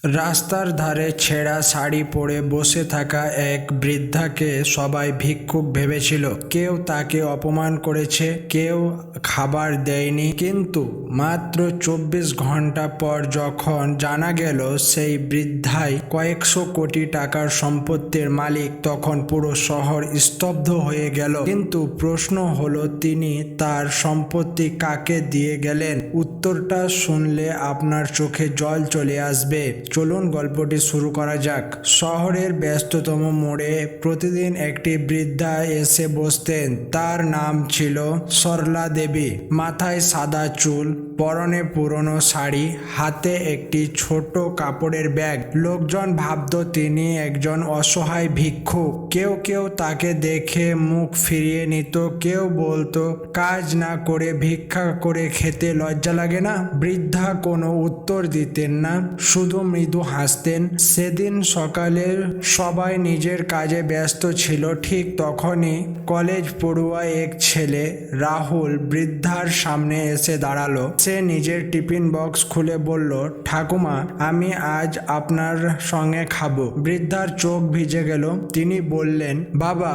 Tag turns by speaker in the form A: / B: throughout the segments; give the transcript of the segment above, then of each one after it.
A: রাস্তার ধারে ছেঁড়া শাড়ি পরে বসে থাকা এক বৃদ্ধাকে সবাই ভিক্ষুক ভেবেছিল। কেউ তাকে অপমান করেছে, কেউ খাবার দেয়নি, কিন্তু মাত্র 24 ঘন্টা পর যখন জানা গেল সেই বৃদ্ধাই কয়েকশো কোটি টাকার সম্পত্তির মালিক, তখন পুরো শহর স্তব্ধ হয়ে গেল। কিন্তু প্রশ্ন হলো, তিনি তার সম্পত্তি কাকে দিয়ে গেলেন? উত্তরটা শুনলে আপনার চোখে জল চলে আসবে। চলুন গল্পটি শুরু করা যাক। শহরের ব্যস্ততম মোড়ে প্রতিদিন একটি বৃদ্ধা এসে বসতেন। তার নাম ছিল সরলা দেবী। মাথায় সাদা চুল, পরনে পুরনো শাড়ি, হাতে একটি ছোট কাপড়ের ব্যাগ। লোকজন ভাবত তিনি একজন অসহায় ভিক্ষুক। কেউ কেউ তাকে দেখে মুখ ফিরিয়ে নিত, কেউ বলতো, কাজ না করে ভিক্ষা করে খেতে লজ্জা লাগে না? বৃদ্ধা কোনো উত্তর দিতেন না, শুধু মৃদু হাসতেন। সেদিন সকালে সবাই নিজের কাজে ব্যস্ত ছিল। ঠিক তখনই কলেজ পড়ুয়া এক ছেলে রাহুল বৃদ্ধার সামনে এসে দাঁড়ালো। সে নিজের টিফিন বক্স খুলে বলল, ঠাকুমা, আমি আজ আপনার সঙ্গে খাবো। বৃদ্ধার চোখ ভিজে গেল। তিনি বললেন, বাবা,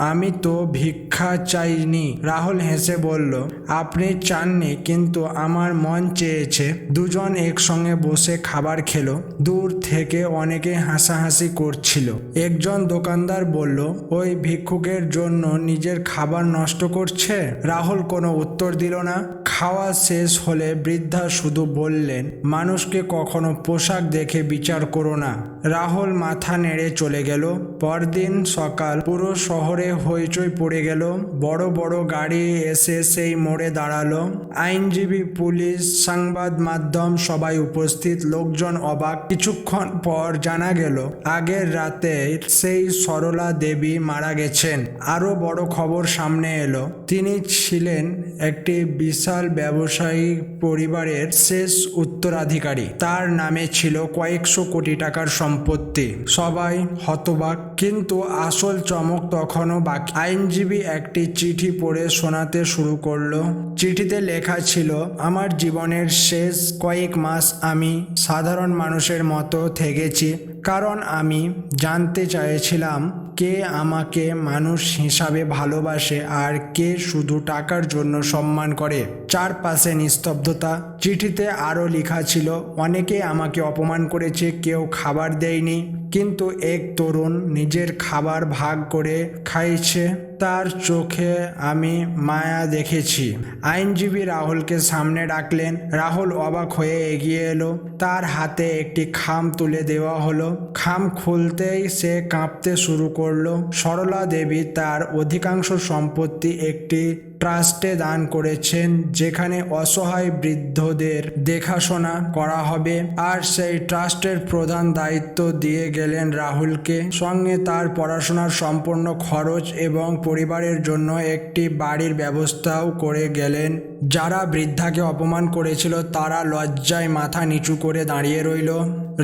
A: আমি তো ভিক্ষা চাইনি। রাহুল হেসে বলল, আপনি চাননি, কিন্তু আমার মন চেয়েছে। দুজন একসঙ্গে বসে খাবার খেলো। দূর থেকে অনেকে হাসাহাসি করছিল। একজন দোকানদার বলল, ওই ভিক্ষুকের জন্য নিজের খাবার নষ্ট করছে। রাহুল কোনো উত্তর দিল না। খাওয়া শেষ হলে বৃদ্ধা শুধু বললেন, মানুষকে কখনো পোশাক দেখে বিচার করো না। রাহুল মাথা নেড়ে চলে গেল। পরদিন সকাল, পুরো শহরে হইচই পড়ে গেল। বড় বড় গাড়ি এসে সেই মোড়ে দাঁড়ালো। আইনজীবী, পুলিশ, সংবাদ মাধ্যম সবাই উপস্থিত। লোকজন অবাক। কিছুক্ষণ পর জানা গেল আগের রাতে সেই সরলা দেবী মারা গেছেন। আরো বড় খবর সামনে এলো, তিনি ছিলেন একটি বিশাল ব্যবসায়ী পরিবারের শেষ উত্তরাধিকারী। তার নামে ছিল কয়েকশো কোটি টাকার সম্পত্তি। সবাই হতবাক, কিন্তু আসল চমক তখনও বাকি। আইনজীবী একটি চিঠি পড়ে শোনাতে শুরু করলো। চিঠিতে লেখা ছিল, আমার জীবনের শেষ কয়েক মাস আমি সাধারণ মানুষের মতো থেকেছি, কারণ আমি জানতে চাইছিলাম কে আমাকে মানুষ হিসাবে ভালোবাসে আর কে শুধু টাকার জন্য সম্মান করে। চারপাশে নিস্তব্ধতা। চিঠিতে আরও লেখা ছিল, অনেকে আমাকে অপমান করেছে, কেউ খাবার দেয়নি, কিন্তু এক তরুণ নিজের খাবার ভাগ করে খাইছে। তার চোখে আমি মায়া দেখেছি। আইনজীবী রাহুলকে সামনে ডাকলেন। রাহুল অবাক হয়ে এগিয়ে এলো। তার হাতে একটি খাম তুলে দেওয়া হলো। খাম খুলতেই সে কাঁপতে শুরু করলো। সরলা দেবী তার অধিকাংশ সম্পত্তি একটি ট্রাস্টে দান করেছেন, যেখানে অসহায় বৃদ্ধদের দেখাশোনা করা হবে। আর সেই ট্রাস্টের প্রধান দায়িত্ব দিয়ে গেলেন রাহুলকে। সঙ্গে তার পড়াশোনার সম্পূর্ণ খরচ এবং পরিবারের জন্য একটি বাড়ির ব্যবস্থাও করে গেলেন। যারা বৃদ্ধাকে অপমান করেছিল তারা লজ্জায় মাথা নিচু করে দাঁড়িয়ে রইল।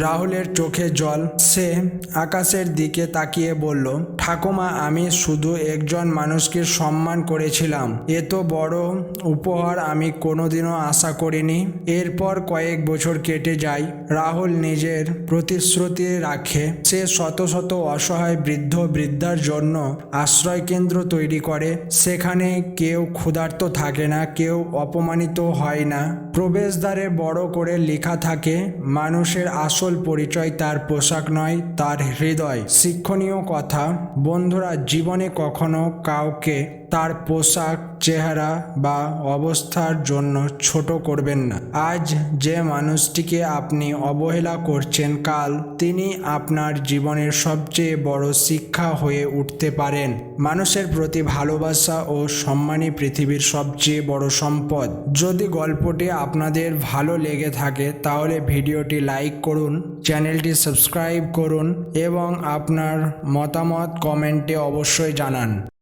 A: রাহুলের চোখে জল। সে আকাশের দিকে তাকিয়ে বলল, ঠাকুমা, আমি শুধু একজন মানুষকে সম্মান করেছিলাম। এত বড় উপহার আমি কোনোদিনও আশা করিনি। এরপর কয়েক বছর কেটে যায়। রাহুল নিজের প্রতিশ্রুতি রাখে। সে শত শত অসহায় বৃদ্ধ বৃদ্ধার জন্য আশ্রয়কেন্দ্র তৈরি করে। সেখানে কেউ ক্ষুধার্ত থাকে না, কেউ অপমানিত হয় না। প্রবেশদ্বারে বড় করে লেখা থাকে, মানুষের আসল পরিচয় তার পোশাক নয়, তার হৃদয়। শিক্ষণীয় কথা, বন্ধুরা, জীবনে কখনো কাউকে তার পোশাক, চেহারা বা অবস্থার জন্য ছোট করবেন না। আজ যে মানুষটিকে আপনি অবহেলা করছেন, কাল তিনি আপনার জীবনের সবচেয়ে বড় শিক্ষা হয়ে উঠতে পারেন। মানুষের প্রতি ভালোবাসা ও সম্মানই পৃথিবীর সবচেয়ে বড় সম্পদ। যদি গল্পটি আপনাদের ভালো লেগে থাকে তাহলে ভিডিওটি লাইক করুন, চ্যানেলটি সাবস্ক্রাইব করুন এবং আপনার মতামত কমেন্টে অবশ্যই জানান।